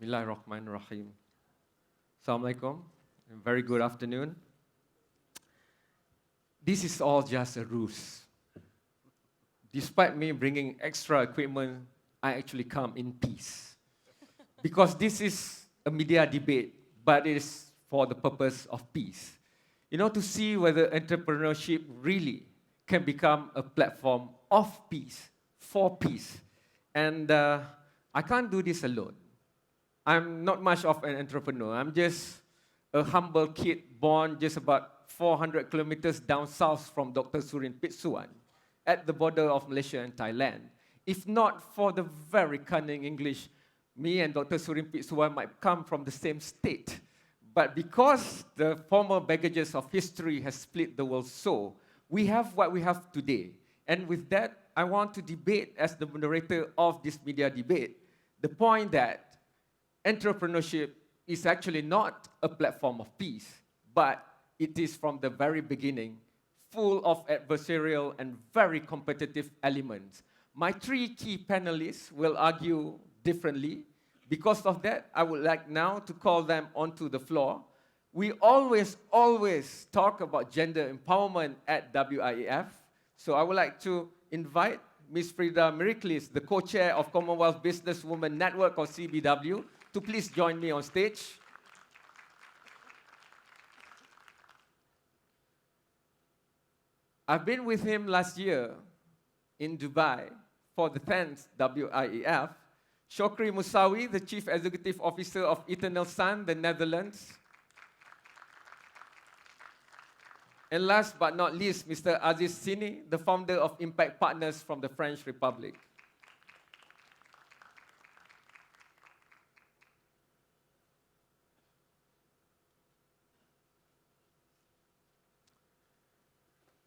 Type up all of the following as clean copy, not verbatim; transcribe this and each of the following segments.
Bismillahirrahmanirrahim. Assalamualaikum. Very good afternoon. This is all just a ruse. Despite me bringing extra equipment, I actually come in peace. Because this is a media debate, but it is for the purpose of peace. You know, to see whether entrepreneurship really can become a platform of peace, for peace. And I can't do this alone. I'm not much of an entrepreneur. I'm just a humble kid born just about 400 kilometers down south from Dr. Surin Pitsuwan at the border of Malaysia and Thailand. If not for the very cunning English, me and Dr. Surin Pitsuwan might come from the same state. But because the former baggages of history has split the world so, we have what we have today. And with that, I want to debate as the moderator of this media debate, the point that entrepreneurship is actually not a platform of peace, but it is from the very beginning full of adversarial and very competitive elements. My three key panelists will argue differently. Because of that, I would like now to call them onto the floor. We always talk about gender empowerment at WIEF. So I would like to invite Ms. Freda Miriklis, the co-chair of Commonwealth Businesswomen Network, or CBW, to please join me on stage. I've been with him last year in Dubai for the 10th WIEF. Chokri Mousaoui, the Chief Executive Officer of Eternal Sun, the Netherlands. And last but not least, Mr. Aziz Senni, the founder of Impact Partners from the French Republic.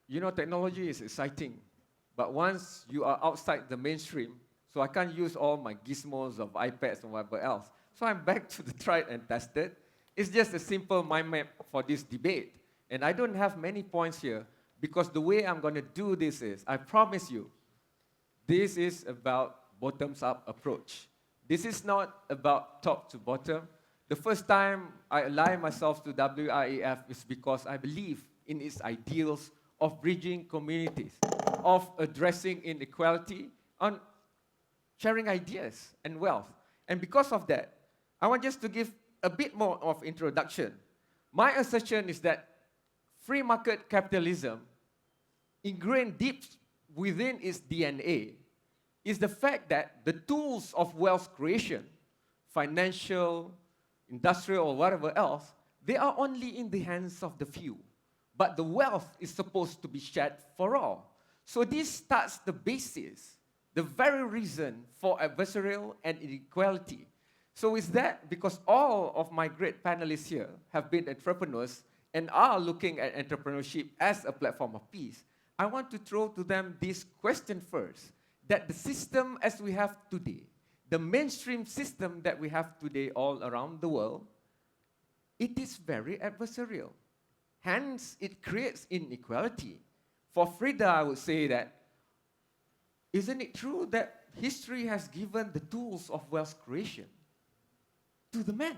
You know, technology is exciting, but once you are outside the mainstream, so I can't use all my gizmos of iPads and whatever else. So I'm back to the tried and tested. It's just a simple mind map for this debate. And I don't have many points here, because the way I'm going to do this is, I promise you, this is about bottoms-up approach. This is not about top to bottom. The first time I align myself to WIEF is because I believe in its ideals of bridging communities, of addressing inequality, on sharing ideas and wealth. And because of that, I want just to give a bit more of introduction. My assertion is that free market capitalism, ingrained deep within its DNA, is the fact that the tools of wealth creation, financial, industrial, or whatever else, they are only in the hands of the few. But the wealth is supposed to be shared for all. So this starts the basis, the very reason for adversarial and inequality. So is that because all of my great panelists here have been entrepreneurs and are looking at entrepreneurship as a platform of peace, I want to throw to them this question first, that the system as we have today, the mainstream system that we have today all around the world, it is very adversarial. Hence, it creates inequality. For Freda, I would say that, isn't it true that history has given the tools of wealth creation to the men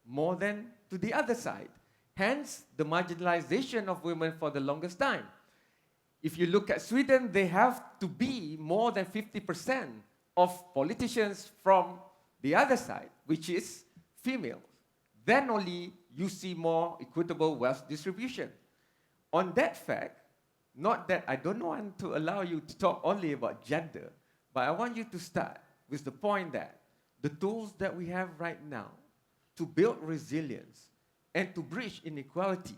more than to the other side? Hence, the marginalization of women for the longest time. If you look at Sweden, they have to be more than 50% of politicians from the other side, which is females. Then only you see more equitable wealth distribution. On that fact, not that I don't want to allow you to talk only about gender, but I want you to start with the point that the tools that we have right now to build resilience and to bridge inequality,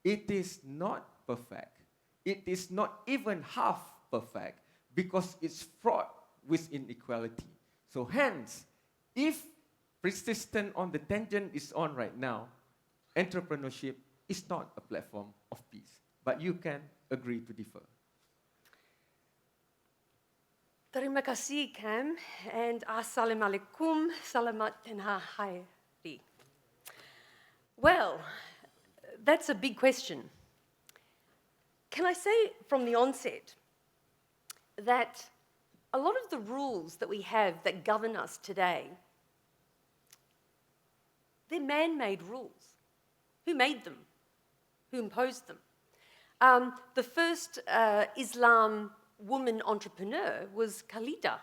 it is not perfect. It is not even half perfect because it's fraught with inequality. So hence, if persistent on the tangent is on right now, entrepreneurship is not a platform of peace. But you can agree to differ. Terima kasih, Cam, and Assalamualaikum, Salamat and Hairi. Well, that's a big question. Can I say from the onset that a lot of the rules that we have that govern us today They're man-made rules. Who made them? Who imposed them? The first Islam woman entrepreneur was Khalida,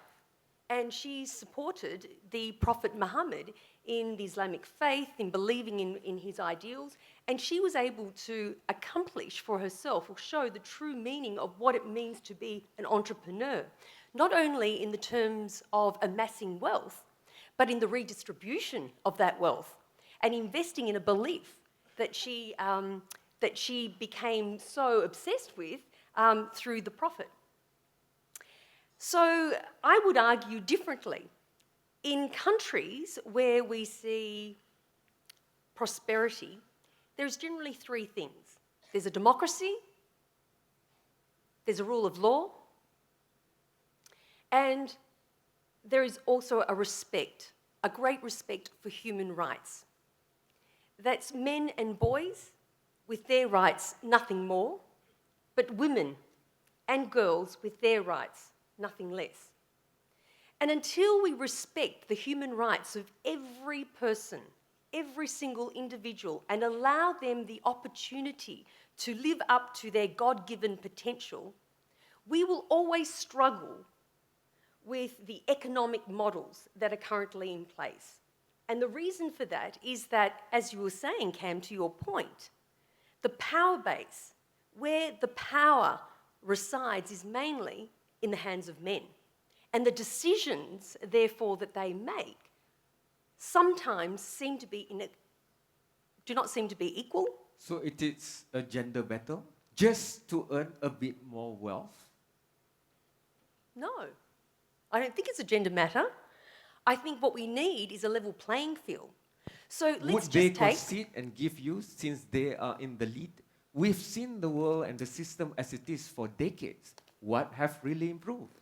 and she supported the Prophet Muhammad in the Islamic faith, in believing in his ideals, and she was able to accomplish for herself or show the true meaning of what it means to be an entrepreneur, not only in the terms of amassing wealth, but in the redistribution of that wealth and investing in a belief that she became so obsessed with through the Prophet. So I would argue differently. In countries where we see prosperity, there's generally three things. There's a democracy, there's a rule of law, and there is also a respect, a great respect for human rights. That's men and boys with their rights, nothing more, but women and girls with their rights, nothing less. And until we respect the human rights of every person, every single individual, and allow them the opportunity to live up to their God-given potential, we will always struggle with the economic models that are currently in place. And the reason for that is that, as you were saying, Cam, to your point, the power base, where the power resides, is mainly in the hands of men. And the decisions, therefore, that they make sometimes do not seem to be equal. So it is a gender battle just to earn a bit more wealth? No, I don't think it's a gender matter. I think what we need is a level playing field. So let's Would they just take... concede and give you, since they are in the lead? We've seen the world and the system as it is for decades. What have really improved?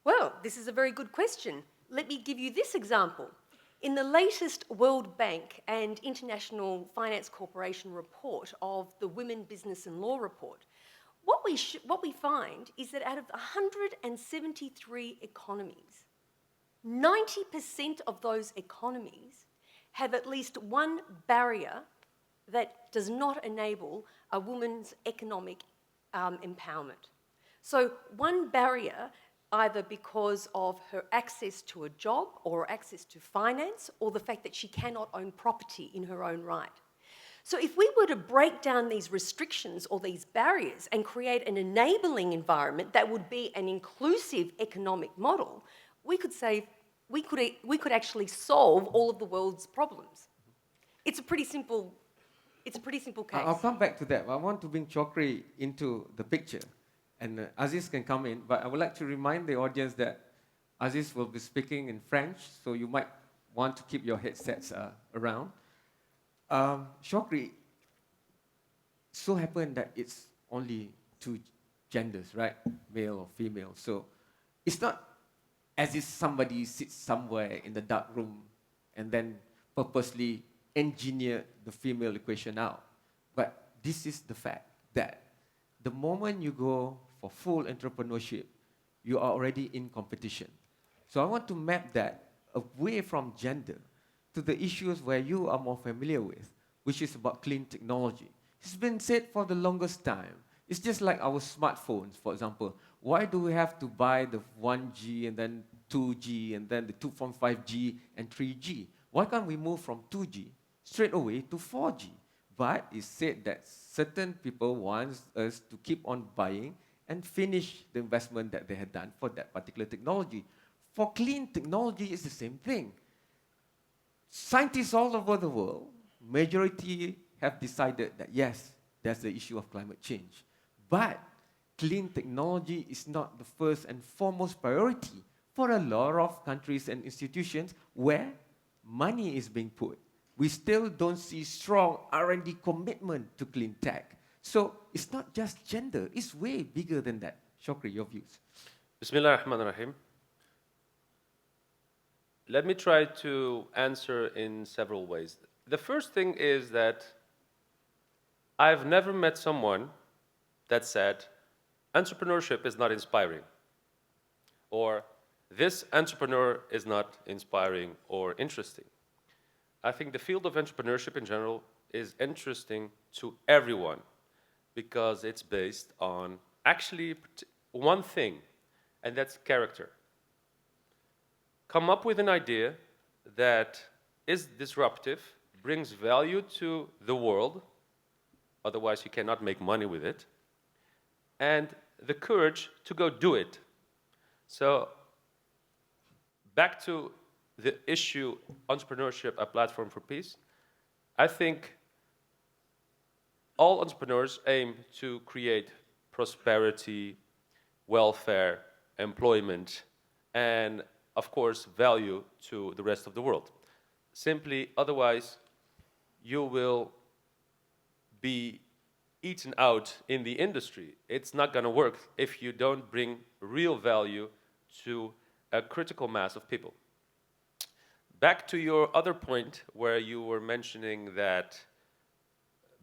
Well, this is a very good question. Let me give you this example. In the latest World Bank and International Finance Corporation report of the Women, Business and Law report, what we find is that out of 173 economies, 90% of those economies have at least one barrier that does not enable a woman's economic empowerment. So one barrier, either because of her access to a job or access to finance, or the fact that she cannot own property in her own right. So if we were to break down these restrictions or these barriers and create an enabling environment that would be an inclusive economic model, we could actually solve all of the world's problems. It's a pretty simple case. I'll come back to that. I want to bring Chokri into the picture. And Aziz can come in, but I would like to remind the audience that Aziz will be speaking in French, so you might want to keep your headsets around. Chokri, so happened that it's only two genders, right? Male or female. So it's not as if somebody sits somewhere in the dark room and then purposely engineered the female equation out. But this is the fact that the moment you go for full entrepreneurship, you are already in competition. So I want to map that away from gender to the issues where you are more familiar with, which is about clean technology. It's been said for the longest time. It's just like our smartphones, for example. Why do we have to buy the 1G and then 2G and then the 2.5G and 3G? Why can't we move from 2G straight away to 4G? But it's said that certain people want us to keep on buying and finish the investment that they had done for that particular technology. For clean technology, it's the same thing. Scientists all over the world, majority have decided that yes, there's the issue of climate change. But clean technology is not the first and foremost priority for a lot of countries and institutions where money is being put. We still don't see strong R&D commitment to clean tech. So it's not just gender, it's way bigger than that. Chokri, your views. Bismillah ar-Rahman ar-Rahim. Let me try to answer in several ways. The first thing is that I've never met someone that said, entrepreneurship is not inspiring, or this entrepreneur is not inspiring or interesting. I think the field of entrepreneurship in general is interesting to everyone because it's based on actually one thing, and that's character. Come up with an idea that is disruptive, brings value to the world, otherwise you cannot make money with it, and the courage to go do it. So, back to the issue, entrepreneurship, a platform for peace. I think all entrepreneurs aim to create prosperity, welfare, employment, and of course, value to the rest of the world. Simply, otherwise, you will be eaten out in the industry. It's not going to work if you don't bring real value to a critical mass of people. Back to your other point where you were mentioning that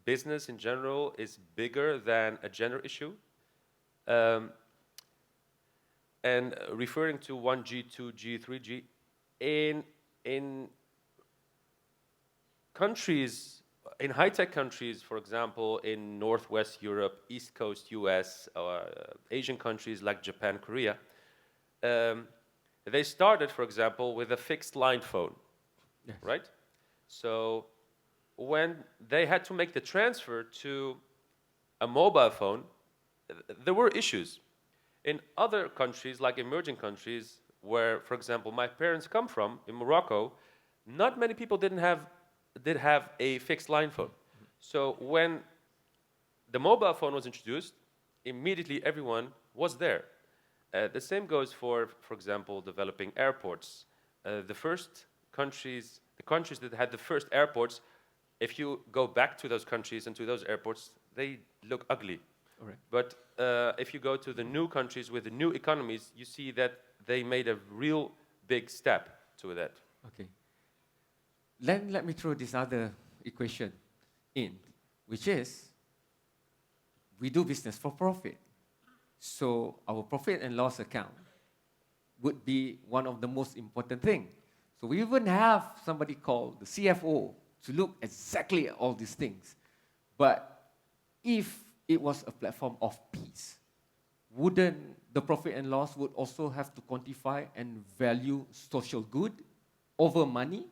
business in general is bigger than a gender issue. And referring to 1G, 2G, 3G, in countries, in high-tech countries, for example, in Northwest Europe, East Coast US, or Asian countries like Japan, Korea, they started, for example, with a fixed line phone, yes. Right? So when they had to make the transfer to a mobile phone, there were issues. In other countries, like emerging countries, where, for example, my parents come from, in Morocco, not many people did have a fixed line phone. So when the mobile phone was introduced, immediately everyone was there. The same goes for example, developing airports. The countries that had the first airports, if you go back to those countries and to those airports, they look ugly. Right. But if you go to the new countries with the new economies, you see that they made a real big step to that. Okay. Let me throw this other equation in, which is we do business for profit. So our profit and loss account would be one of the most important things. So we even have somebody called the CFO to look exactly at all these things. But if it was a platform of peace, wouldn't the profit and loss would also have to quantify and value social good over money?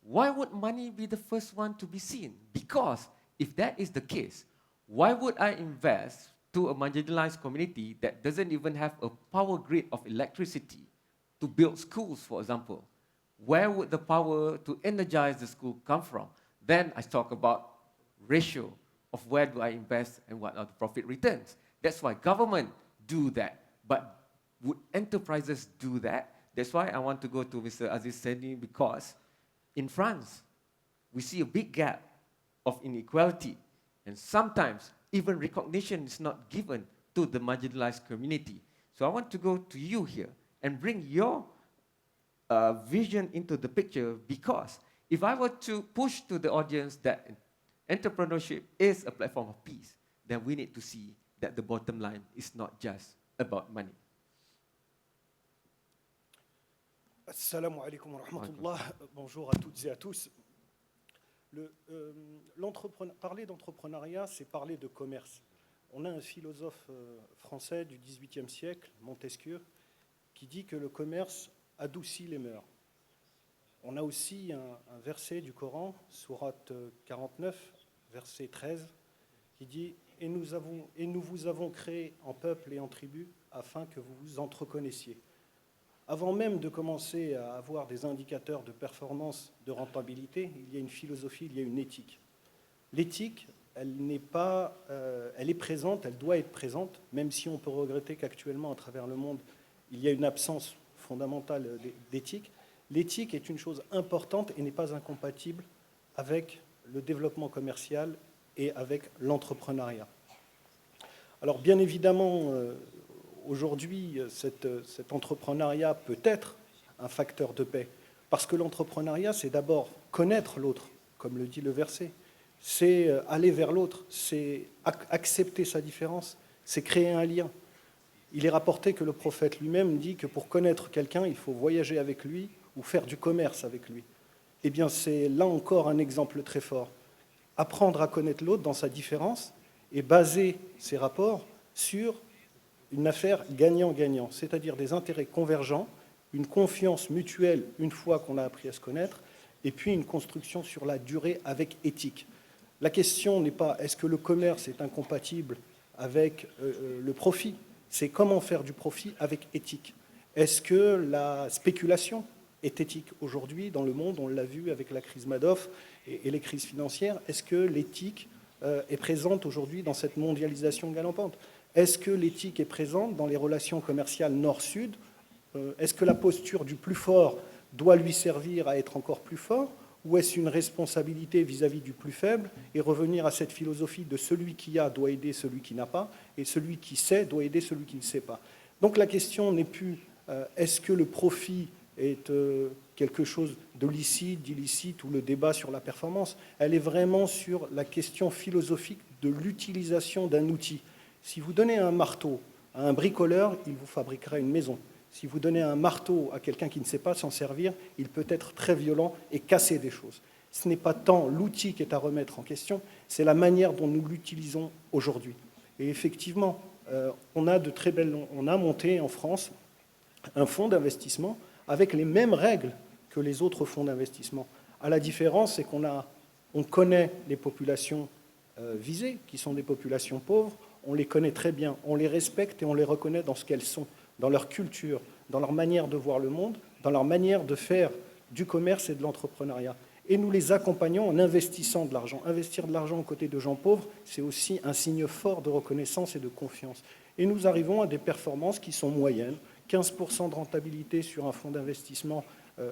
Why would money be the first one to be seen? Because if that is the case, why would I invest to a marginalized community that doesn't even have a power grid of electricity to build schools, for example? Where would the power to energize the school come from? Then I talk about ratio of where do I invest and what are the profit returns. That's why government do that. But would enterprises do that? That's why I want to go to Mr. Aziz Senni, because in France, we see a big gap of inequality, and sometimes even recognition is not given to the marginalized community. So I want to go to you here and bring your vision into the picture, because if I were to push to the audience that entrepreneurship is a platform of peace, then we need to see that the bottom line is not just about money. Assalamu alaikum wa rahmatullah. Bonjour à toutes et à tous. Parler d'entrepreneuriat, c'est parler de commerce. On a un philosophe français du XVIIIe siècle, Montesquieu, qui dit que le commerce adoucit les mœurs. On a aussi un verset du Coran, sourate 49, verset 13, qui dit « Et nous vous avons créé en peuple et en tribu afin que vous vous entreconnaissiez ». Avant même de commencer à avoir des indicateurs de performance, de rentabilité, il y a une philosophie, il y a une éthique. L'éthique, elle est présente, elle doit être présente, même si on peut regretter qu'actuellement, à travers le monde, il y a une absence fondamentale d'éthique. L'éthique est une chose importante et n'est pas incompatible avec le développement commercial et avec l'entrepreneuriat. Alors, bien évidemment, aujourd'hui, cet entrepreneuriat peut être un facteur de paix, parce que l'entrepreneuriat, c'est d'abord connaître l'autre, comme le dit le verset, c'est aller vers l'autre, c'est accepter sa différence, c'est créer un lien. Il est rapporté que le prophète lui-même dit que pour connaître quelqu'un, il faut voyager avec lui ou faire du commerce avec lui. eh bien c'est là encore un exemple très fort. Apprendre à connaître l'autre dans sa différence et baser ses rapports sur une affaire gagnant-gagnant, c'est-à-dire des intérêts convergents, une confiance mutuelle une fois qu'on a appris à se connaître, et puis une construction sur la durée avec éthique. La question n'est pas est-ce que le commerce est incompatible avec le profit, c'est comment faire du profit avec éthique. Est-ce que la spéculation est éthique aujourd'hui dans le monde? On l'a vu avec la crise Madoff et les crises financières. Est-ce que l'éthique est présente aujourd'hui dans cette mondialisation galopante? Est-ce que l'éthique est présente dans les relations commerciales nord-sud? Est-ce que la posture du plus fort doit lui servir à être encore plus fort? Ou est-ce une responsabilité vis-à-vis du plus faible et revenir à cette philosophie de celui qui a doit aider celui qui n'a pas et celui qui sait doit aider celui qui ne sait pas? Donc la question n'est plus est-ce que le profit est quelque chose de licite, d'illicite, ou le débat sur la performance. Elle est vraiment sur la question philosophique de l'utilisation d'un outil. Si vous donnez un marteau à un bricoleur, il vous fabriquera une maison. Si vous donnez un marteau à quelqu'un qui ne sait pas s'en servir, il peut être très violent et casser des choses. Ce n'est pas tant l'outil qui est à remettre en question, c'est la manière dont nous l'utilisons aujourd'hui. Et effectivement, on a monté en France un fonds d'investissement avec les mêmes règles que les autres fonds d'investissement. La différence, c'est qu'on connaît les populations visées, qui sont des populations pauvres, on les connaît très bien, on les respecte et on les reconnaît dans ce qu'elles sont, dans leur culture, dans leur manière de voir le monde, dans leur manière de faire du commerce et de l'entrepreneuriat. Et nous les accompagnons en investissant de l'argent. Investir de l'argent aux côtés de gens pauvres, c'est aussi un signe fort de reconnaissance et de confiance. Et nous arrivons à des performances qui sont moyennes, 15% de rentabilité sur un fonds d'investissement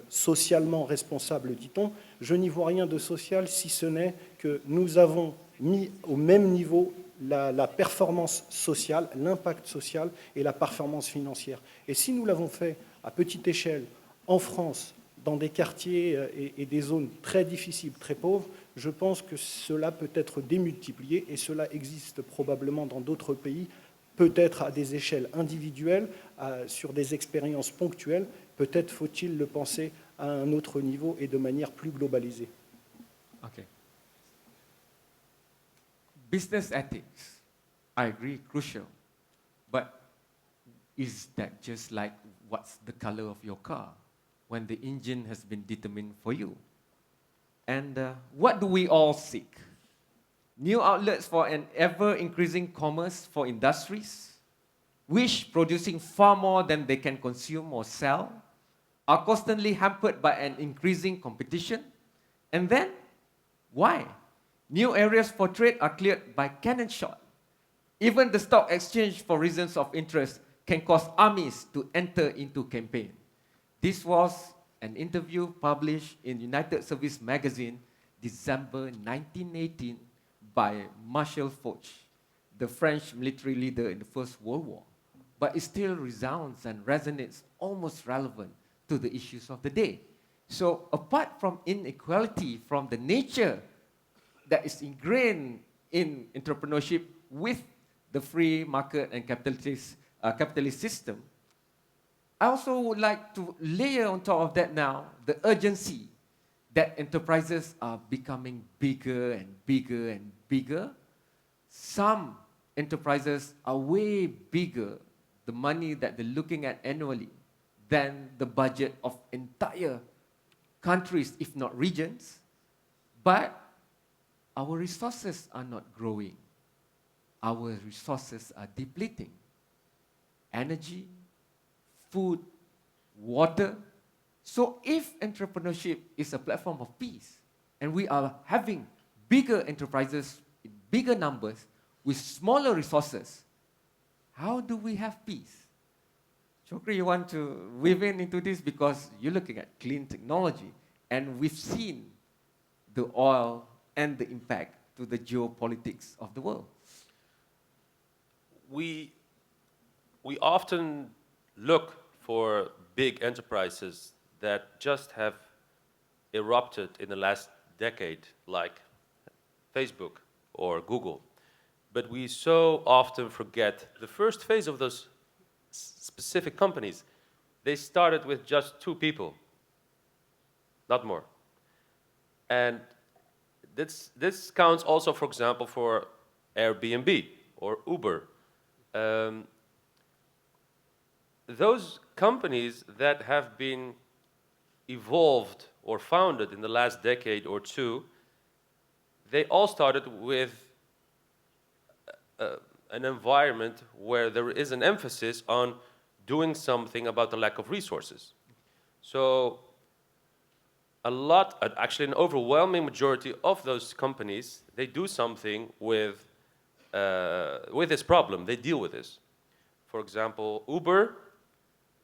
socialement responsable, dit-on. Je n'y vois rien de social, si ce n'est que nous avons mis au même niveau la performance sociale, l'impact social et la performance financière. Et si nous l'avons fait à petite échelle, en France, dans des quartiers et des zones très difficiles, très pauvres, je pense que cela peut être démultiplié et cela existe probablement dans d'autres pays, peut-être à des échelles individuelles, sur des expériences ponctuelles, peut-être faut-il le penser à un autre niveau et de manière plus globalisée. Okay. Business ethics, I agree, crucial. But is that just like what's the color of your car when the engine has been determined for you? And what do we all seek? New outlets for an ever-increasing commerce for industries, which producing far more than they can consume or sell, are constantly hampered by an increasing competition. And then, why? New areas for trade are cleared by cannon shot. Even the stock exchange, for reasons of interest, can cause armies to enter into campaign. This was an interview published in United Service Magazine, December 1918, by Marshal Foch, the French military leader in the First World War. But it still resounds and resonates almost relevant to the issues of the day. So apart from inequality, from the nature that is ingrained in entrepreneurship with the free market and capitalist system, I also would like to layer on top of that now the urgency that enterprises are becoming bigger and bigger and bigger. Some enterprises are way bigger, the money that they're looking at annually, than the budget of entire countries, if not regions. But our resources are not growing. Our resources are depleting. Energy, food, water. So if entrepreneurship is a platform of peace, and we are having bigger enterprises in bigger numbers with smaller resources, how do we have peace? Chokri, you want to weave into this because you're looking at clean technology, and we've seen the oil and the impact to the geopolitics of the world. We often look for big enterprises that just have erupted in the last decade, like Facebook or Google. But we so often forget the first phase of those specific companies. They started with just 2 people, not more. And this counts also, for example, for Airbnb or Uber. Those companies that have been evolved or founded in the last decade or two, they all started with an environment where there is an emphasis on doing something about the lack of resources. So actually an overwhelming majority of those companies, they do something with this problem. They deal with this. For example, Uber,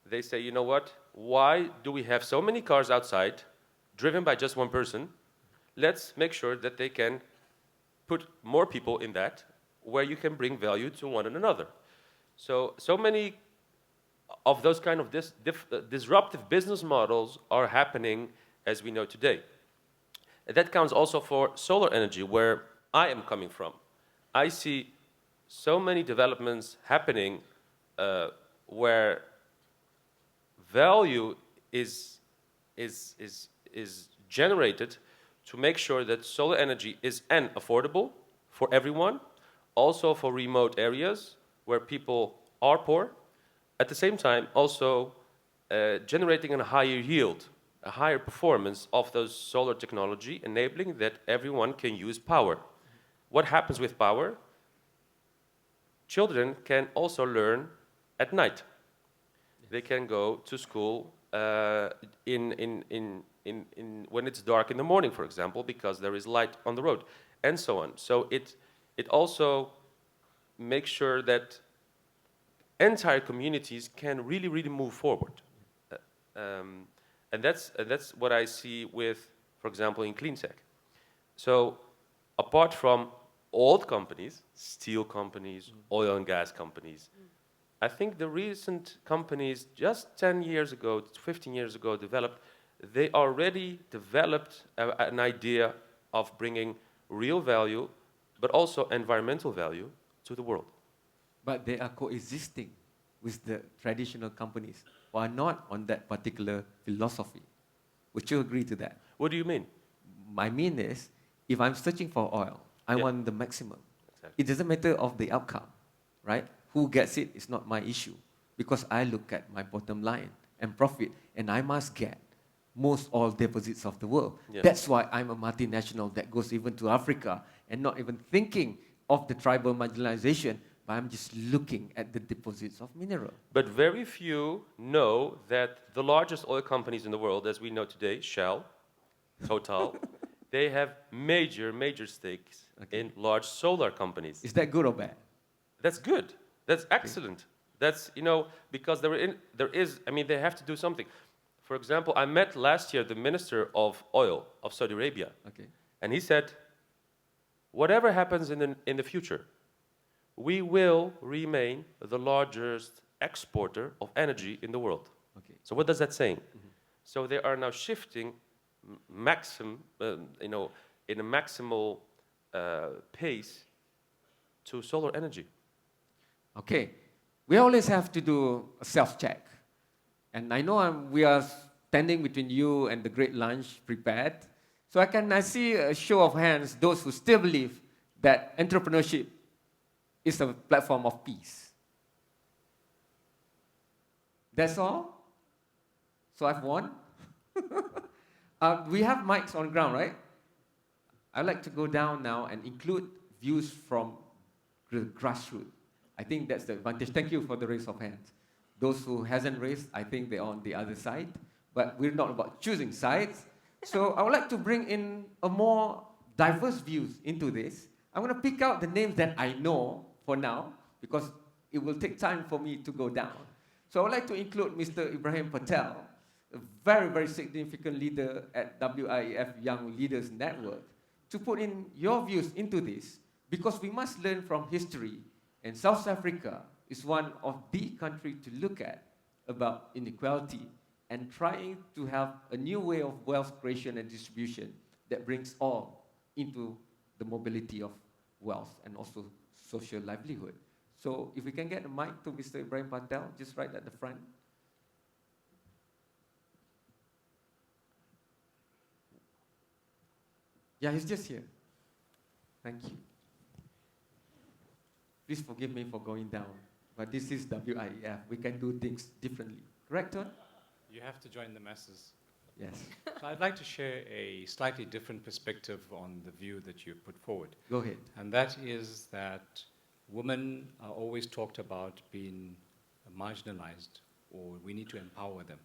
they say, you know what? Why do we have so many cars outside, driven by just one person? Let's make sure that they can put more people in that, where you can bring value to one another. So many of those kind of disruptive business models are happening as we know today. And that counts also for solar energy, where I am coming from. I see so many developments happening where value is generated to make sure that solar energy is affordable for everyone, also for remote areas where people are poor, at the same time also generating a higher yield, a higher performance of those solar technology, enabling that everyone can use power. What happens with power? Children can also learn at night. They can go to school when it's dark in the morning, for example, because there is light on the road, and so on. So it also makes sure that entire communities can really move forward. And that's what I see with, for example, in clean tech. So apart from old companies, steel companies, oil and gas companies, I think the recent companies just 10 years ago, 15 years ago developed, they already developed an idea of bringing real value, but also environmental value to the world. But they are coexisting with the traditional companies who are not on that particular philosophy. Would you agree to that? What do you mean? I mean is, if I'm searching for oil, I want the maximum. Exactly. It doesn't matter of the outcome, right? Who gets it is not my issue, because I look at my bottom line and profit, and I must get most oil deposits of the world. Yeah. That's why I'm a multinational that goes even to Africa and not even thinking of the tribal marginalization, but I'm just looking at the deposits of mineral. But very few know that the largest oil companies in the world, as we know today, Shell, Total, they have major stakes in large solar companies. Is that good or bad? That's good. That's excellent. That's, because they have to do something. For example, I met last year the Minister of Oil of Saudi Arabia. Okay. And he said, whatever happens in the future, we will remain the largest exporter of energy in the world. Okay. So what does that say? So they are now shifting in a maximal pace to solar energy. Okay. We always have to do a self-check. And I know we are standing between you and the great lunch prepared. So I see a show of hands, those who still believe that entrepreneurship is a platform of peace. That's all? So I've won? We have mics on ground, right? I'd like to go down now and include views from the grassroots. I think that's the advantage. Thank you for the raise of hands. Those who hasn't raised, I think they're on the other side. But we're not about choosing sides. So I would like to bring in a more diverse views into this. I'm going to pick out the names that I know for now, because it will take time for me to go down. So I would like to include Mr. Ibrahim Patel, a very significant leader at WIEF Young Leaders Network, to put in your views into this, because we must learn from history. And South Africa is one of the countries to look at about inequality and trying to have a new way of wealth creation and distribution that brings all into the mobility of wealth and also social livelihood. So if we can get a mic to Mr. Ibrahim Patel, just right at the front. Yeah, he's just here. Thank you. Please forgive me for going down, but this is WIEF. We can do things differently. Correct, Ton? You have to join the masses. Yes. So I'd like to share a slightly different perspective on the view that you put forward. Go ahead. And that is that women are always talked about being marginalized, or we need to empower them.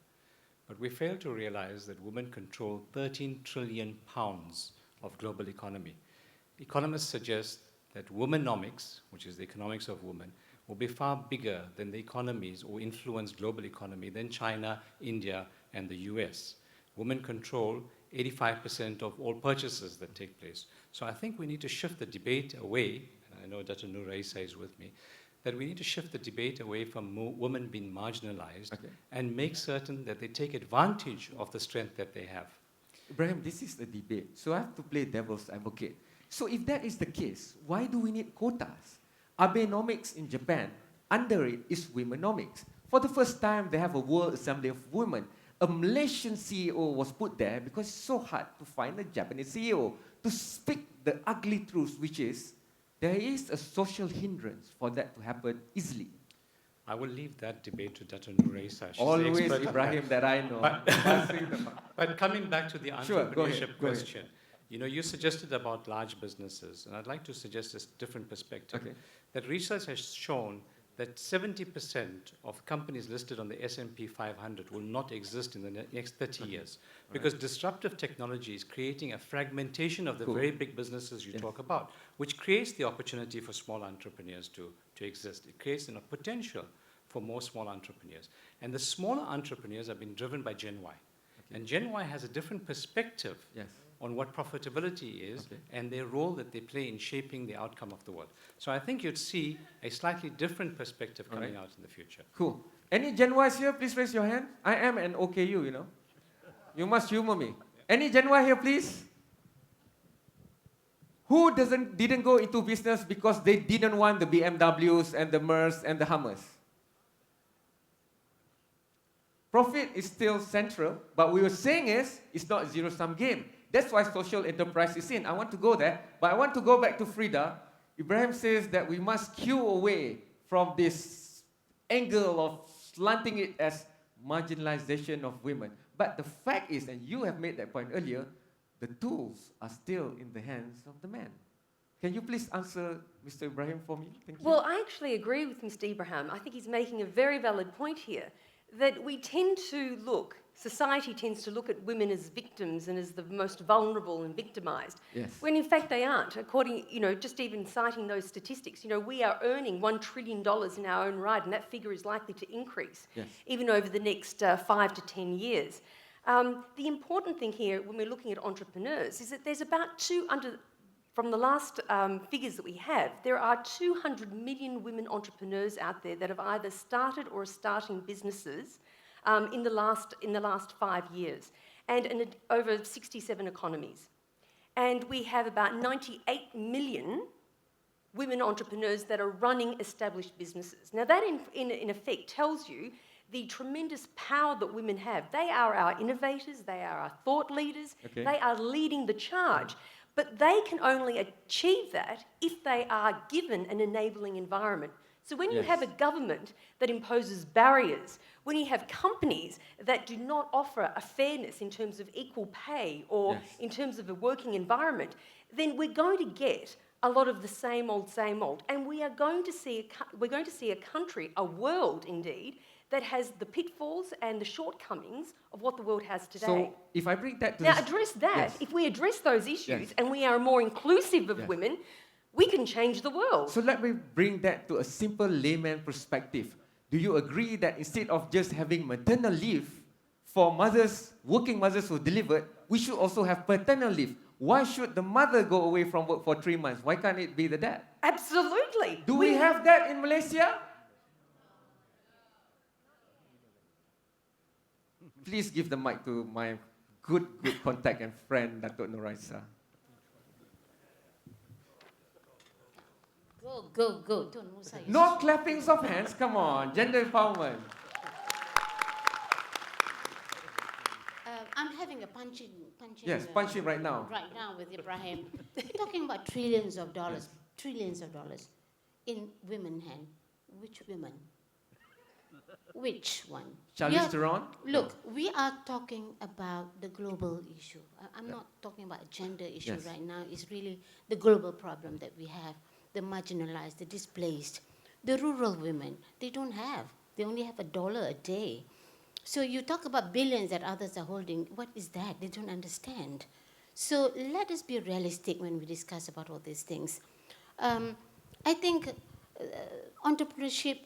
But we fail to realize that women control 13 trillion pounds of global economy. Economists suggest that womenomics, which is the economics of women, will be far bigger than the economies or influence global economy than China, India, and the US. Women control 85% of all purchases that take place. So I think we need to shift the debate away, and I know Dr. Nur Raisa is with me, that we need to shift the debate away from women being marginalized and make certain that they take advantage of the strength that they have. Ibrahim, this is a debate, so I have to play devil's advocate. So if that is the case, why do we need quotas? Abenomics in Japan, under it is womenomics. For the first time, they have a World Assembly of Women. A Malaysian CEO was put there because it's so hard to find a Japanese CEO to speak the ugly truth, which is there is a social hindrance for that to happen easily. I will leave that debate to Dr. Nur Raisa. She's the Always expert on Ibrahim that I know. But coming back to the Sure, go entrepreneurship ahead. question, you know, you suggested about large businesses, and I'd like to suggest a different perspective. Okay. That research has shown that 70% of companies listed on the S&P 500 will not exist in the next 30 years because disruptive technology is creating a fragmentation of the very big businesses you talk about, which creates the opportunity for small entrepreneurs to exist. It creates a potential for more small entrepreneurs. And the smaller entrepreneurs are being driven by Gen Y. And Gen Y has a different perspective on what profitability is and their role that they play in shaping the outcome of the world. So I think you'd see a slightly different perspective coming out in the future. Cool. Any Gen Ys here? Please raise your hand. I am an OKU, you know. You must humor me. Any Gen Y here, please? Who didn't go into business because they didn't want the BMWs and the Mercs and the Hummers? Profit is still central, but we were saying it's not a zero-sum game. That's why social enterprise is in. I want to go there, but I want to go back to Freda. Ibrahim says that we must queue away from this angle of slanting it as marginalization of women. But the fact is, and you have made that point earlier, the tools are still in the hands of the man. Can you please answer Mr. Ibrahim for me? Thank you. Well, I actually agree with Mr. Ibrahim. I think he's making a very valid point here, that we tend to society tends to look at women as victims and as the most vulnerable and victimized, when in fact they aren't. According, just even citing those statistics, we are earning $1 trillion in our own right, and that figure is likely to increase even over the next 5 to 10 years. The important thing here when we're looking at entrepreneurs is that there's about from the last figures that we have, there are 200 million women entrepreneurs out there that have either started or are starting businesses in the last 5 years, and in over 67 economies. And we have about 98 million women entrepreneurs that are running established businesses. Now that in effect tells you the tremendous power that women have. They are our innovators, they are our thought leaders, they are leading the charge. But they can only achieve that if they are given an enabling environment. So when you have a government that imposes barriers, when you have companies that do not offer a fairness in terms of equal pay or in terms of a working environment, then we're going to get a lot of the same old, and we are going to see a country, a world indeed, that has the pitfalls and the shortcomings of what the world has today. So if I bring that to address that. If we address those issues and we are more inclusive of women, we can change the world. So let me bring that to a simple layman perspective. Do you agree that instead of just having maternal leave for mothers, working mothers who delivered, we should also have paternal leave? Why should the mother go away from work for 3 months? Why can't it be the dad? Absolutely. Do we have that in Malaysia? Please give the mic to my good contact and friend, Datuk Nur Raisa. Go. Don't Musa. No clappings of hands, come on. Gender empowerment. I'm having a Yes, punching right now. Right now with Ibrahim. We're talking about trillions of dollars, trillions of dollars in women hand. Which women? Which one? Charlize Theron? Look, we are talking about the global issue. I'm not talking about a gender issue Yes. right now. It's really the global problem that we have. The marginalized, the displaced, the rural women. They don't have. They only have $1 a day. So you talk about billions that others are holding. What is that? They don't understand. So let us be realistic when we discuss about all these things. I think entrepreneurship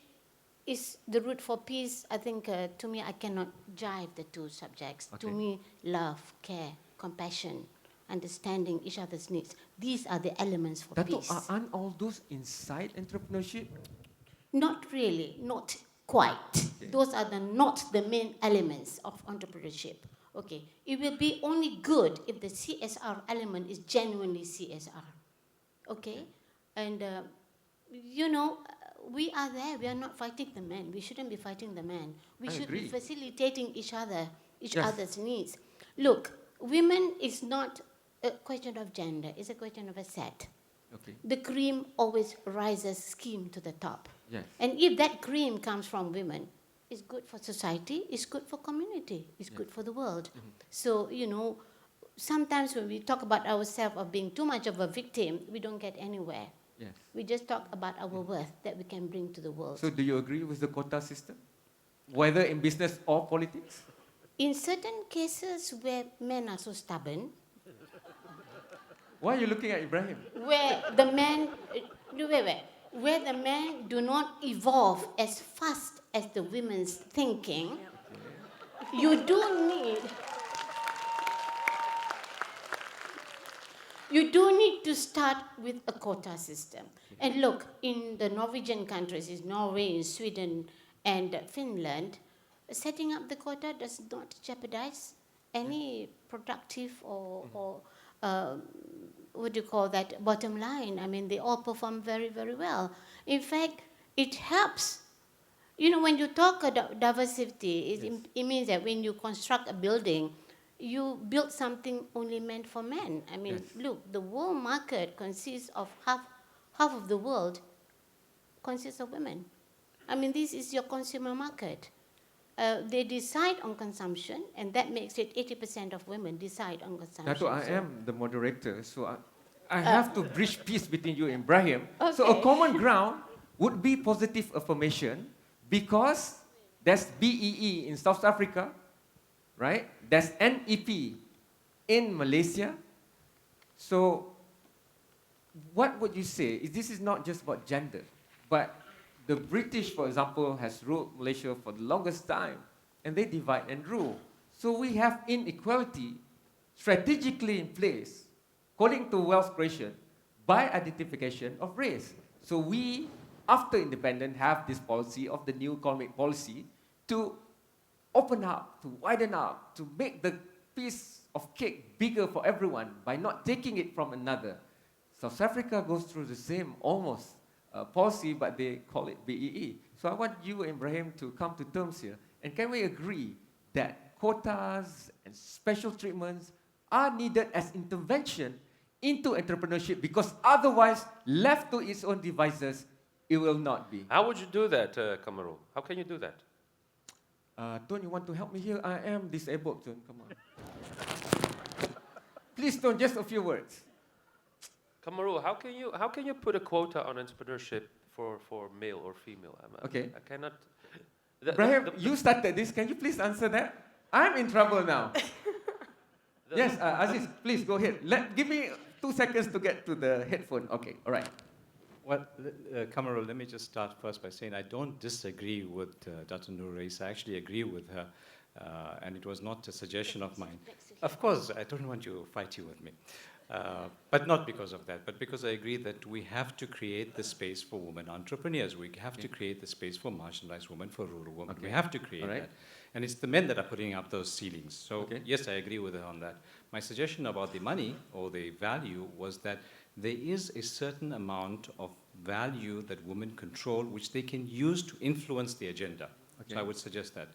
is the route for peace. I think, to me, I cannot jive the two subjects. Okay. To me, love, care, compassion, understanding each other's needs. These are the elements for Dato', peace. aren't all those inside entrepreneurship? Not really, not quite. Okay. Those are not the main elements of entrepreneurship. Okay, it will be only good if the CSR element is genuinely CSR. Okay, and you know, we are there. We are not fighting the men. We shouldn't be fighting the men. We I should agree. be facilitating each Yes. other's needs. Look, women is not a question of gender. It's a question of a set. Okay. The cream always rises scheme to the top. Yes. And if that cream comes from women, it's good for society, it's good for community, it's good for the world. So, you know, sometimes when we talk about ourselves of being too much of a victim, we don't get anywhere. Yes. We just talk about our worth that we can bring to the world. So do you agree with the quota system? Whether in business or politics? In certain cases where men are so stubborn, Why are you looking at Ibrahim? where the men, where the men do not evolve as fast as the women's thinking, you do need to start with a quota system. And look, in the Norwegian countries, in Norway, in Sweden, and Finland, setting up the quota does not jeopardize any productive or what do you call that, bottom line. I mean, they all perform very, very well. In fact, it helps. You know, when you talk about diversity, it means that when you construct a building, you build something only meant for men. I mean, look, the world market consists of half of the world consists of women. I mean, this is your consumer market. They decide on consumption, and that makes it 80% of women decide on consumption. Dato', I am the moderator, so I have to bridge peace between you and Ibrahim. Okay. So a common ground would be positive affirmation, because there's BEE in South Africa, right? There's NEP in Malaysia. So what would you say? This is not just about gender, but the British, for example, has ruled Malaysia for the longest time, and they divide and rule. So we have inequality strategically in place, according to wealth creation, by identification of race. So we, after independence, have this policy of the new economic policy to open up, to widen up, to make the piece of cake bigger for everyone by not taking it from another. South Africa goes through the same almost policy, but they call it BEE. So I want you, Ibrahim, to come to terms here. And can we agree that quotas and special treatments are needed as intervention into entrepreneurship, because otherwise, left to its own devices, it will not be. How would you do that, Kamarul? How can you do that? Ton, you want to help me here? I am disabled, Ton. Come on. Please, Ton, just a few words. Kamarul, how can you put a quota on entrepreneurship for male or female? Okay. I cannot. Ibrahim, you started this. Can you please answer that? I'm in trouble now. Yes, Aziz, please go ahead. Give me 2 seconds to get to the headphone. Okay, all right. Well, Kamarul, let me just start first by saying I don't disagree with Dr. Noor. I actually agree with her, and it was not a suggestion of mine. Of course, I don't want to fight you with me. But not because of that, but because I agree that we have to create the space for women entrepreneurs. We have to create the space for marginalized women, for rural women. We have to create that. And it's the men that are putting up those ceilings. So yes, I agree with her on that. My suggestion about the money or the value was that there is a certain amount of value that women control, which they can use to influence the agenda. So I would suggest that.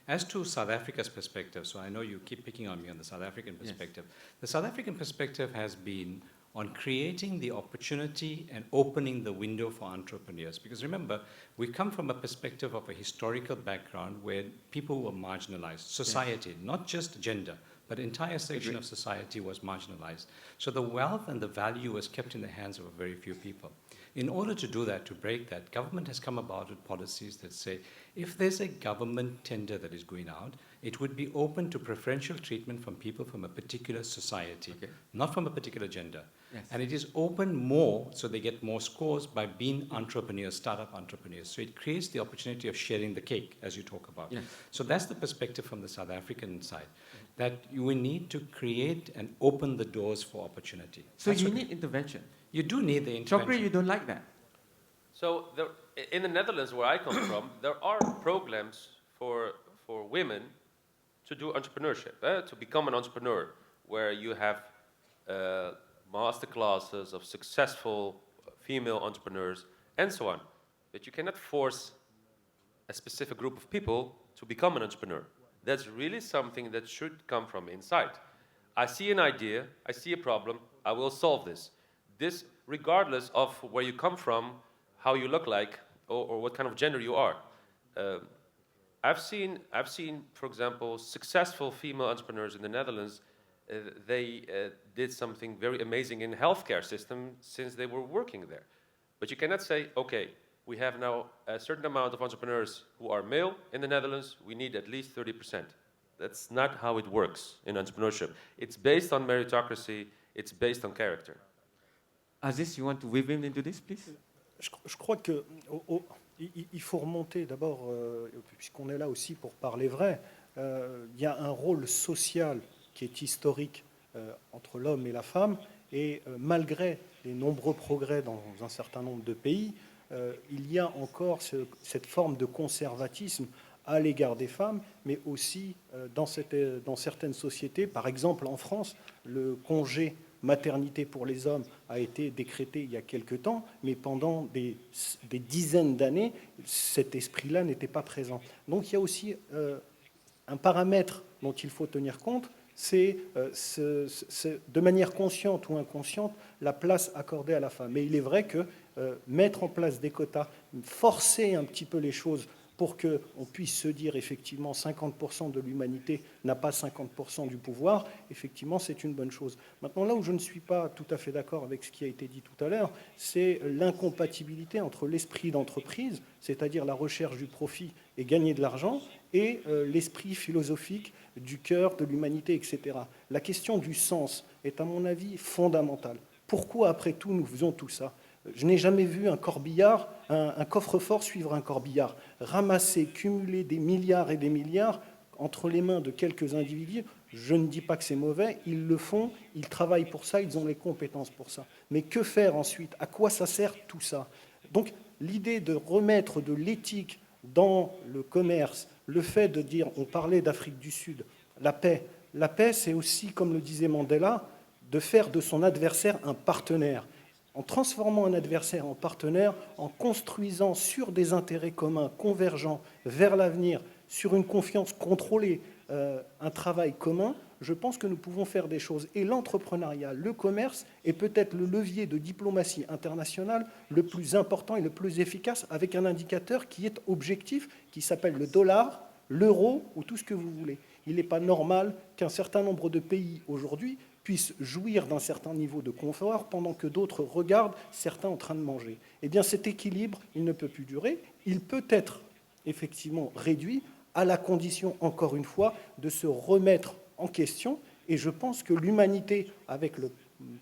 As to South Africa's perspective, so I know you keep picking on me on the South African perspective. The South African perspective has been on creating the opportunity and opening the window for entrepreneurs. Because remember, we come from a perspective of a historical background where people were marginalized, society, not just gender, but entire section of society was marginalized. So the wealth and the value was kept in the hands of a very few people. In order to do that, to break that, government has come about with policies that say, if there's a government tender that is going out, it would be open to preferential treatment from people from a particular society, not from a particular gender. Yes. And it is open more, so they get more scores by being entrepreneurs, startup entrepreneurs. So it creates the opportunity of sharing the cake, as you talk about. Yes. So that's the perspective from the South African side, that you will need to create and open the doors for opportunity. So That's you what need intervention. you do need the intervention. Chokri, you don't like that? So in the Netherlands, where I come from, there are programs for women to do entrepreneurship, to become an entrepreneur, where you have master classes of successful female entrepreneurs and so on. But you cannot force a specific group of people to become an entrepreneur. That's really something that should come from inside. I see an idea, I see a problem, I will solve this. This regardless of where you come from, how you look like, or what kind of gender you are. I've seen, for example, successful female entrepreneurs in the Netherlands. They did something very amazing in the healthcare system since they were working there. But you cannot say, okay, we have now a certain amount of entrepreneurs who are male in the Netherlands, we need at least 30%. That's not how it works in entrepreneurship. It's based on meritocracy, it's based on character. Aziz, you want to weave in into this, please? Je crois qu'il faut remonter d'abord, puisqu'on est là aussi pour parler vrai, il y a un rôle social qui est historique entre l'homme et la femme, et malgré les nombreux progrès dans un certain nombre de pays, il y a encore cette forme de conservatisme à l'égard des femmes, mais aussi dans certaines sociétés. Par exemple, en France, le congé maternité pour les hommes a été décrété il y a quelque temps, mais pendant des dizaines d'années, cet esprit-là n'était pas présent. Donc il y a aussi un paramètre dont il faut tenir compte, c'est de manière consciente ou inconsciente la place accordée à la femme. Mais il est vrai que mettre en place des quotas, forcer un petit peu les choses pour qu'on puisse se dire effectivement 50% de l'humanité n'a pas 50% du pouvoir, effectivement c'est une bonne chose. Maintenant là où je ne suis pas tout à fait d'accord avec ce qui a été dit tout à l'heure, c'est l'incompatibilité entre l'esprit d'entreprise, c'est-à-dire la recherche du profit et gagner de l'argent, et l'esprit philosophique du cœur, de l'humanité, etc. La question du sens est à mon avis fondamentale. Pourquoi après tout nous faisons tout ça ? Je n'ai jamais vu un corbillard, un coffre-fort suivre un corbillard, ramasser, cumuler des milliards et des milliards entre les mains de quelques individus. Je ne dis pas que c'est mauvais, ils le font, ils travaillent pour ça, ils ont les compétences pour ça. Mais que faire ensuite ? À quoi ça sert tout ça ? Donc l'idée de remettre de l'éthique dans le commerce, le fait de dire, on parlait d'Afrique du Sud, la paix c'est aussi, comme le disait Mandela, de faire de son adversaire un partenaire. En transformant un adversaire en partenaire, en construisant sur des intérêts communs, convergents, vers l'avenir, sur une confiance contrôlée, un travail commun, je pense que nous pouvons faire des choses. Et l'entrepreneuriat, le commerce est peut-être le levier de diplomatie internationale le plus important et le plus efficace, avec un indicateur qui est objectif, qui s'appelle le dollar, l'euro ou tout ce que vous voulez. Il n'est pas normal qu'un certain nombre de pays aujourd'hui puissent jouir d'un certain niveau de confort pendant que d'autres regardent certains en train de manger. Eh bien, cet équilibre, il ne peut plus durer. Il peut être effectivement réduit à la condition, encore une fois, de se remettre en question. Et je pense que l'humanité,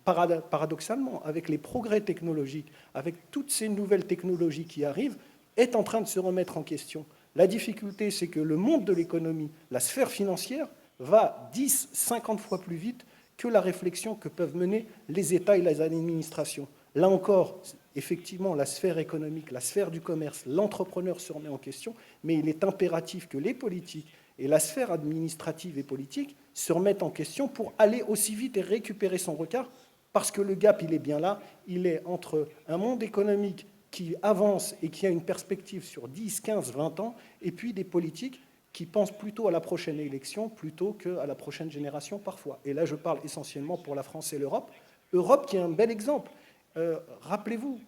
paradoxalement, avec les progrès technologiques, avec toutes ces nouvelles technologies qui arrivent, est en train de se remettre en question. La difficulté, c'est que le monde de l'économie, la sphère financière, va 10, 50 fois plus vite que la réflexion que peuvent mener les États et les administrations. Là encore, effectivement, la sphère économique, la sphère du commerce, l'entrepreneur se remet en question, mais il est impératif que les politiques et la sphère administrative et politique se remettent en question pour aller aussi vite et récupérer son retard, parce que le gap, il est bien là, il est entre un monde économique qui avance et qui a une perspective sur 10, 15, 20 ans, et puis des politiques qui pensent plutôt à la prochaine élection plutôt qu'à la prochaine génération parfois. Et là, je parle essentiellement pour la France et l'Europe. Europe qui est un bel exemple. Rappelez-vous,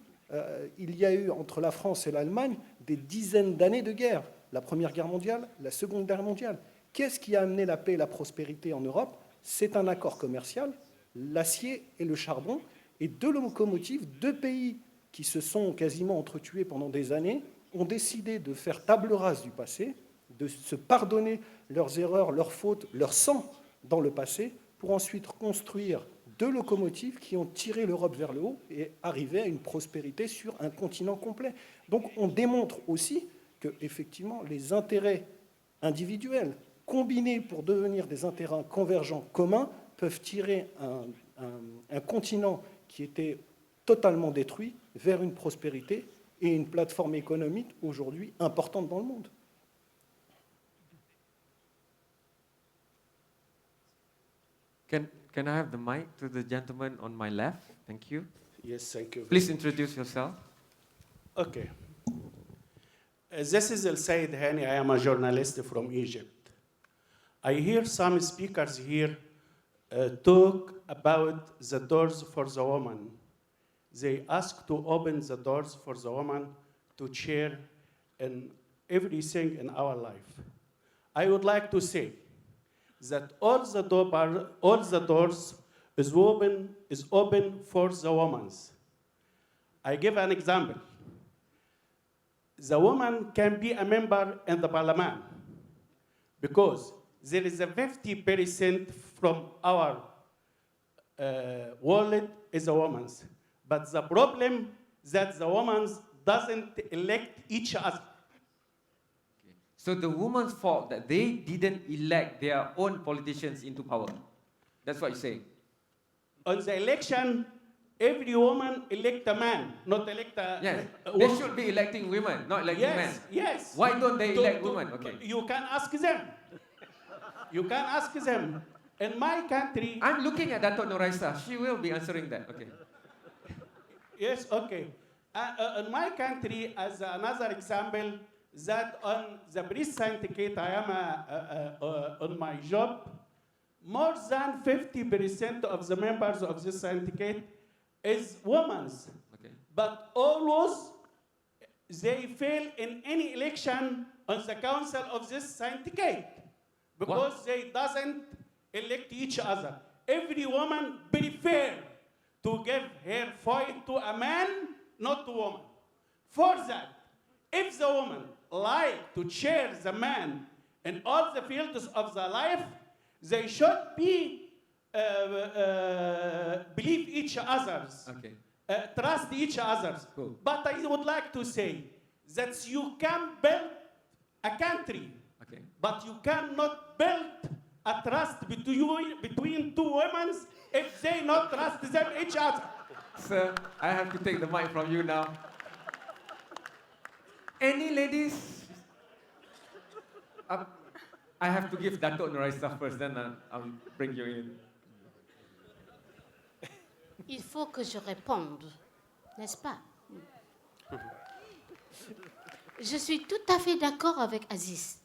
il y a eu entre la France et l'Allemagne des dizaines d'années de guerre. La Première Guerre mondiale, la Seconde Guerre mondiale. Qu'est-ce qui a amené la paix et la prospérité en Europe? C'est un accord commercial, l'acier et le charbon, et deux locomotives, deux pays qui se sont quasiment entretués pendant des années, ont décidé de faire table rase du passé, de se pardonner leurs erreurs, leurs fautes, leur sang dans le passé, pour ensuite construire deux locomotives qui ont tiré l'Europe vers le haut et arrivé à une prospérité sur un continent complet. Donc on démontre aussi que, effectivement, les intérêts individuels combinés pour devenir des intérêts convergents communs peuvent tirer un continent qui était totalement détruit vers une prospérité et une plateforme économique aujourd'hui importante dans le monde. Can I have the mic to the gentleman on my left? Thank you. Yes, thank you. Please introduce yourself. Okay. This is El Sayed Hani. I am a journalist from Egypt. I hear some speakers here talk about the doors for the woman. They ask to open the doors for the woman to share in everything in our life. I would like to say that all the doors is open for the women. I give an example. The woman can be a member in the parliament because there is a 50% from our world is a woman's. But the problem that the woman doesn't elect each other. So the woman's fault that they didn't elect their own politicians into power. That's what you're saying. On the election, every woman elect a man, not elect a Yes, a they woman. should be electing women, not electing men. Yes, yes. Why don't they elect women? Okay. You can ask them. You can ask them. In my country, I'm looking at Dato' Noraisa. She will be answering that. Okay. yes, okay. In my country, as another example, that on the breast syndicate I am on my job, more than 50% of the members of this syndicate is women. Okay. But always they fail in any election on the council of this syndicate because they doesn't elect each other. Every woman prefer to give her vote to a man, not to woman. For that, if the woman like to chair the man in all the fields of the life, they should be believe each others, Okay. trust each others. Cool. But I would like to say that you can build a country, Okay. but you cannot build a trust between two women if they not trust them each other. Sir, I have to take the mic from you now. Any ladies? I have to give Dato' Noraisa first, then I'll bring you in. Il faut que je réponde, n'est-ce pas? Je suis tout à fait d'accord avec Aziz.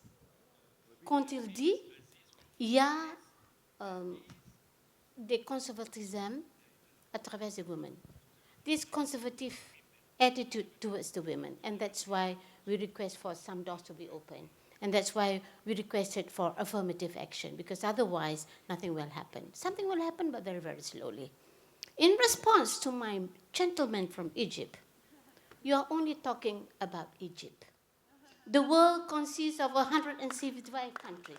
Quand il dit, il y a des conservatismes à travers les women. This conservative attitude towards the women, and that's why we request for some doors to be open. And that's why we requested for affirmative action, because otherwise nothing will happen. Something will happen, but very, very slowly. In response to my gentleman from Egypt, you are only talking about Egypt. The world consists of 175 countries,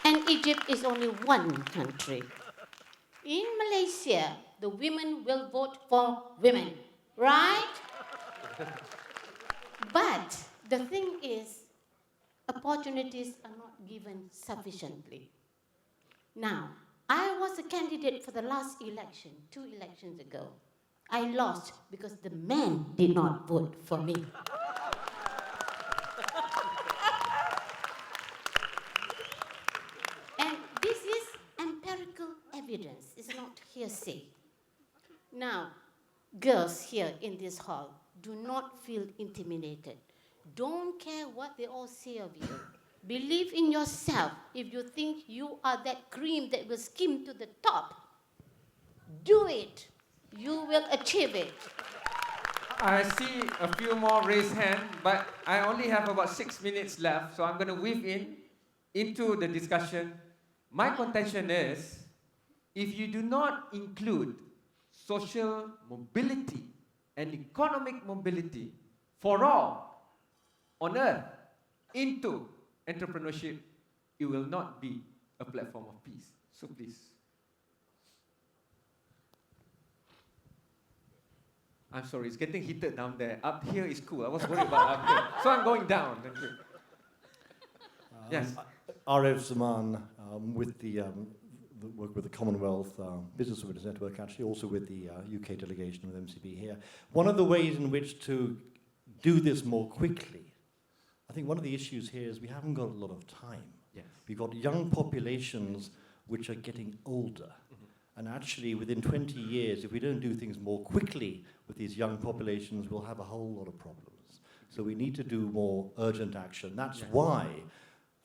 and Egypt is only one country. In Malaysia, the women will vote for women, right? But the thing is, opportunities are not given sufficiently. Now, I was a candidate for the last election, 2 elections ago. I lost because the men did not vote for me. And this is empirical evidence, it's not hearsay. Now, girls here in this hall, do not feel intimidated. Don't care what they all say of you. Believe in yourself. If you think you are that cream that will skim to the top, do it. You will achieve it. I see a few more raised hands, but I only have about 6 minutes left, so I'm going to weave into the discussion. My contention is, if you do not include social mobility and economic mobility for all on earth into entrepreneurship, it will not be a platform of peace. So please. I'm sorry, it's getting heated down there. Up here is cool. I was worried about up here. So I'm going down. Thank you. Yes. Arif Zaman, with the work with the Commonwealth Business Women's Network, actually also with the UK delegation with MCB here. One of the ways in which to do this more quickly, I think one of the issues here is we haven't got a lot of time. Yes. We've got young populations which are getting older. And actually, within 20 years, if we don't do things more quickly with these young populations, we'll have a whole lot of problems. So we need to do more urgent action. That's why,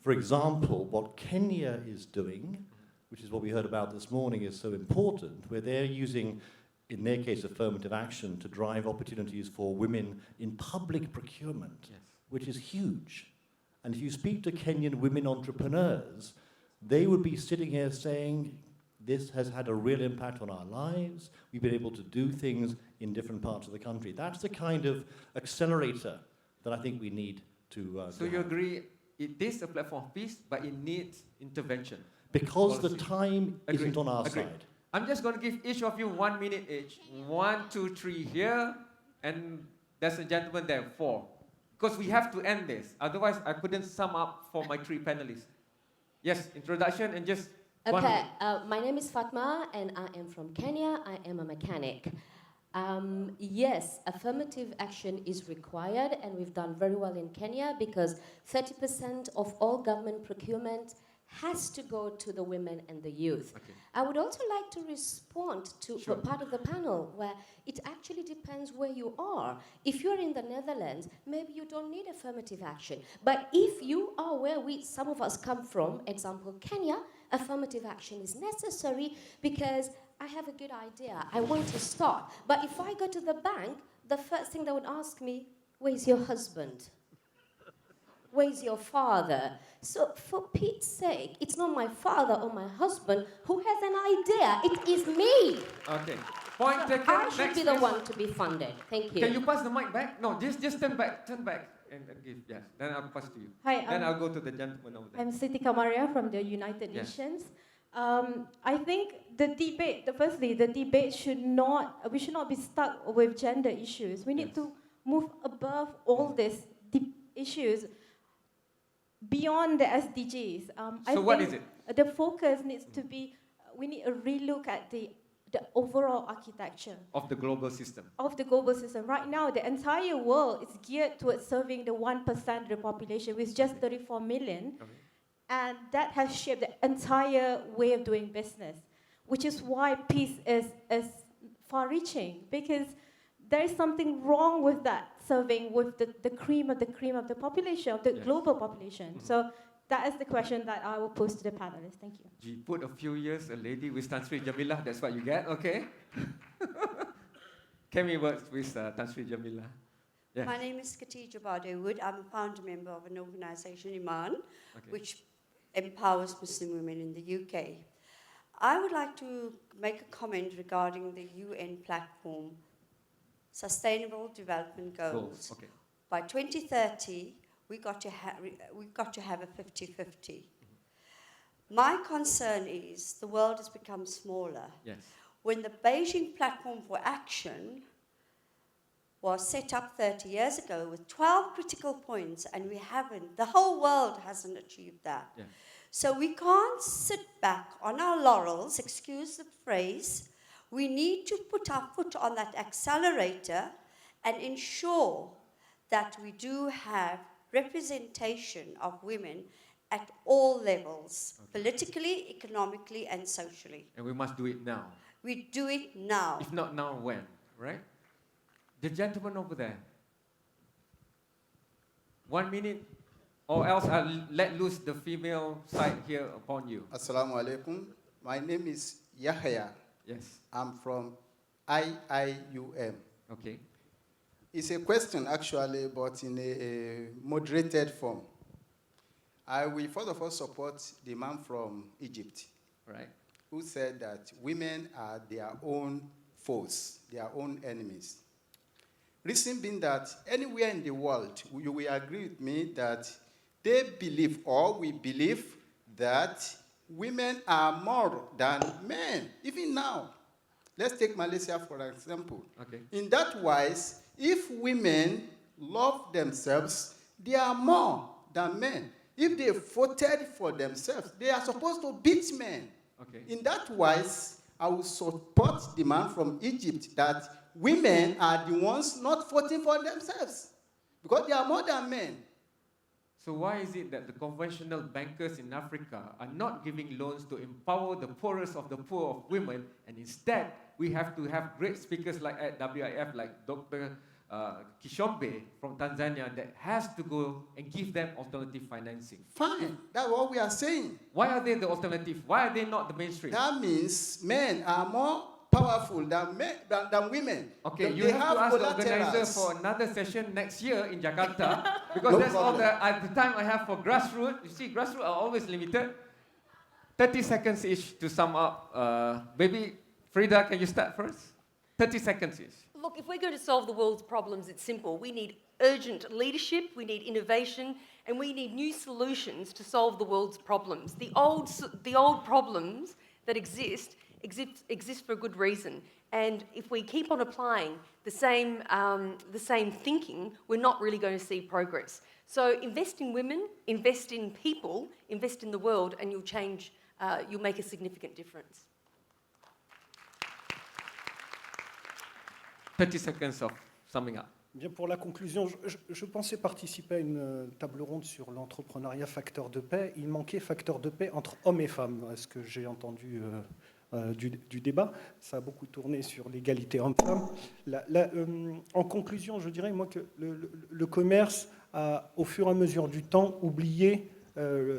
for example, what Kenya is doing, which is what we heard about this morning, is so important, where they're using, in their case, affirmative action to drive opportunities for women in public procurement, which is huge. And if you speak to Kenyan women entrepreneurs, they would be sitting here saying, this has had a real impact on our lives. We've been able to do things in different parts of the country. That's the kind of accelerator that I think we need to So you agree, it is a platform of peace, but it needs intervention. Because policy. the time isn't on our Agreed. side. I'm just going to give each of you 1 minute each. 1, 2, 3 here, and there's a gentleman there, 4. Because we have to end this. Otherwise, I couldn't sum up for my 3 panelists. Yes, introduction and just 1 Okay, minute. my name is Fatma and I am from Kenya. I am a mechanic. Yes, affirmative action is required and we've done very well in Kenya because 30% of all government procurement has to go to the women and the youth. Okay. I would also like to respond to Sure. a part of the panel where it actually depends where you are. If you're in the Netherlands, maybe you don't need affirmative action. But if you are where some of us come from, example Kenya, affirmative action is necessary because I have a good idea. I want to start. But if I go to the bank, the first thing they would ask me, where's your husband? Where's your father? So for Pete's sake, it's not my father or my husband who has an idea. It is me. Okay. Point taken. I should Next, be the please. one to be funded. Thank you. Can you pass the mic back? No, just turn back and give, yes. Then I'll pass to you. Hi, Then I'll go to the gentleman over there. I'm Siti Kamaria from the United Yes. Nations. I think the debate, we should not be stuck with gender issues. We need to move above all these issues beyond the SDGs. So what is it? The focus needs to be, we need a relook at the overall architecture Of the global system. of the global system. Right now, the entire world is geared towards serving the 1% of the population, with just 34 million. Okay. And that has shaped the entire way of doing business, which is why peace is far-reaching, because there is something wrong with that, serving with the cream of the population, of the global population. So that is the question that I will pose to the panelists. Thank you. Gee, put a few years, a lady with Tan Sri Jamila, that's what you get, okay? Kemi works with Tan Sri Jamila. Yes. My name is Khatija Badewood. I'm a founder member of an organization, Iman, which empowers Muslim women in the UK. I would like to make a comment regarding the UN platform, Sustainable Development Goals. Okay. By 2030, we got to have a 50-50. My concern is the world has become smaller. Yes. When the Beijing Platform for Action was set up 30 years ago with 12 critical points, and the whole world hasn't achieved that. Yeah. So we can't sit back on our laurels, excuse the phrase. We need to put our foot on that accelerator and ensure that we do have representation of women at all levels, politically, economically, and socially. And we must do it now. We do it now. If not now, when, right? The gentleman over there. 1 minute or else I'll let loose the female side here upon you. Assalamu alaikum. My name is Yahya. Yes. I'm from IIUM. Okay. It's a question actually, but in a moderated form. I will first of all support the man from Egypt, Right. who said that women are their own foes, their own enemies. Reason being that anywhere in the world, you will agree with me that they believe, or we believe, that women are more than men, even now. Let's take Malaysia for example. Okay. In that wise, if women love themselves, they are more than men. If they voted for themselves, they are supposed to beat men. Okay. In that wise, I will support the man from Egypt that women are the ones not voting for themselves because they are more than men. So why is it that the conventional bankers in Africa are not giving loans to empower the poorest of the poor of women, and instead we have to have great speakers like at WIEF, like Dr. Kishombe from Tanzania, that has to go and give them alternative financing? Fine, that's what we are saying. Why are they the alternative? Why are they not the mainstream? That means men are more powerful than women. Okay, They you have to ask the organizer collaterals. for another session next year in Jakarta, because No that's all problem. the time I have for grassroots. You see, grassroots are always limited. 30 seconds each to sum up. Maybe, Freda, can you start first? 30 seconds each. Look, if we're going to solve the world's problems, it's simple. We need urgent leadership, we need innovation, and we need new solutions to solve the world's problems. The old problems that exist for a good reason. And if we keep on applying the same thinking, we're not really going to see progress. So invest in women, invest in people, invest in the world, and you'll make a significant difference. 30 seconds of summing up. Bien, pour la conclusion, je pensais participer à une table ronde sur l'entrepreneuriat facteur de paix. Il manquait facteur de paix entre hommes et femmes, ce que j'ai entendu du débat. Ça a beaucoup tourné sur l'égalité homme-femme. En conclusion, je dirais moi que le commerce a, au fur et à mesure du temps, oublié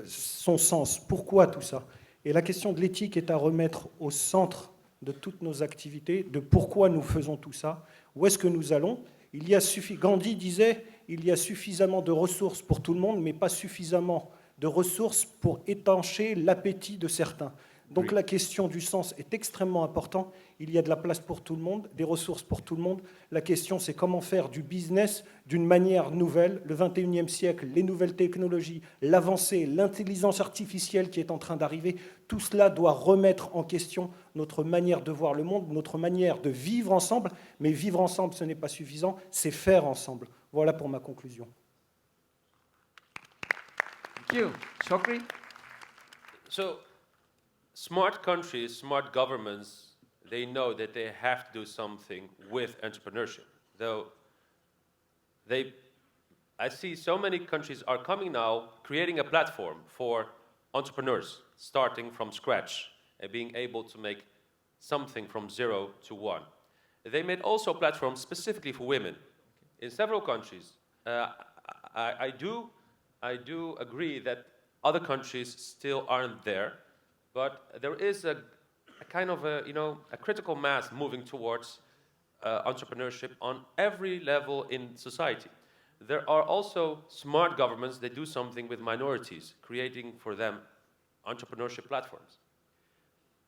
son sens. Pourquoi tout ça? Et la question de l'éthique est à remettre au centre de toutes nos activités, de pourquoi nous faisons tout ça, où est-ce que nous allons. Gandhi disait, il y a suffisamment de ressources pour tout le monde, mais pas suffisamment de ressources pour étancher l'appétit de certains. Donc la question du sens est extrêmement importante. Il y a de la place pour tout le monde, des ressources pour tout le monde. La question, c'est comment faire du business d'une manière nouvelle. Le 21e siècle, les nouvelles technologies, l'avancée, l'intelligence artificielle qui est en train d'arriver, tout cela doit remettre en question notre manière de voir le monde, notre manière de vivre ensemble. Mais vivre ensemble, ce n'est pas suffisant, c'est faire ensemble. Voilà pour ma conclusion. Thank you. Chokri? So, smart countries, smart governments, they know that they have to do something with entrepreneurship. Though I see so many countries are coming now, creating a platform for entrepreneurs, starting from scratch and being able to make something from 0 to 1. They made also platforms specifically for women in several countries. I do agree that other countries still aren't there. But there is a kind of a critical mass moving towards entrepreneurship on every level in society. There are also smart governments that do something with minorities, creating for them entrepreneurship platforms.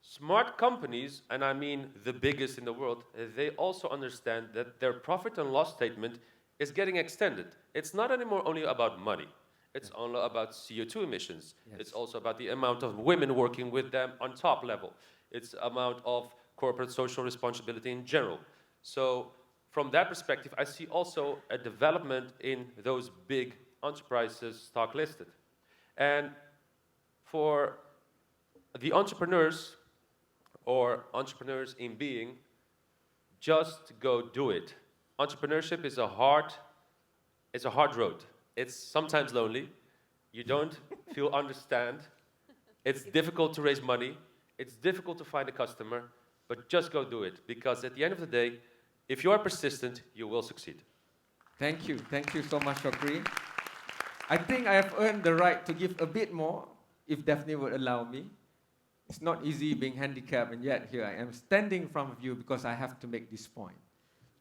Smart companies, and I mean the biggest in the world, they also understand that their profit and loss statement is getting extended. It's not anymore only about money. It's only about CO2 emissions. Yes. It's also about the amount of women working with them on top level. It's the amount of corporate social responsibility in general. So from that perspective, I see also a development in those big enterprises stock listed. And for the entrepreneurs or entrepreneurs in being, just go do it. Entrepreneurship is a hard road. It's sometimes lonely. You don't feel understand. It's difficult to raise money. It's difficult to find a customer, but just go do it. Because at the end of the day, if you are persistent, you will succeed. Thank you. Thank you so much, Chokri. I think I have earned the right to give a bit more, if Daphne would allow me. It's not easy being handicapped, and yet here I am standing in front of you because I have to make this point.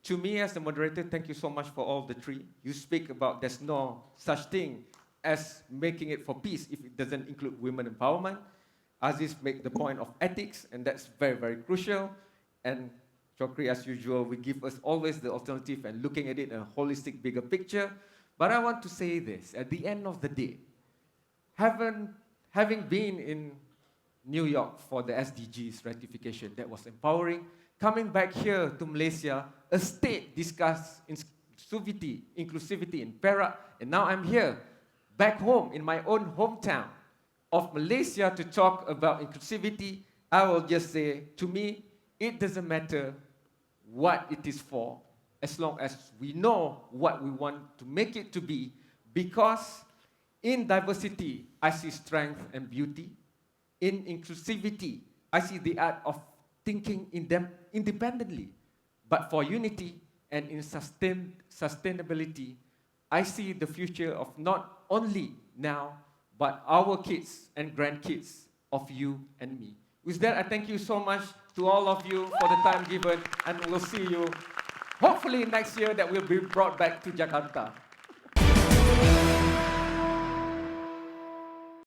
To me, as the moderator, thank you so much for all the three. You speak about there's no such thing as making it for peace if it doesn't include women empowerment. Aziz make the point of ethics, and that's very, very crucial. And Chokri, as usual, will give us always the alternative and looking at it in a holistic, bigger picture. But I want to say this, at the end of the day, having been in New York for the SDGs ratification, that was empowering. Coming back here to Malaysia, a state discussed inclusivity in Perak, and now I'm here, back home in my own hometown of Malaysia to talk about inclusivity. I will just say, to me, it doesn't matter what it is for, as long as we know what we want to make it to be, because in diversity, I see strength and beauty. In inclusivity, I see the art of thinking in them independently. But for unity and in sustainability, I see the future of not only now, but our kids and grandkids of you and me. With that, I thank you so much to all of you for the time given, and we'll see you hopefully next year that will be brought back to Jakarta.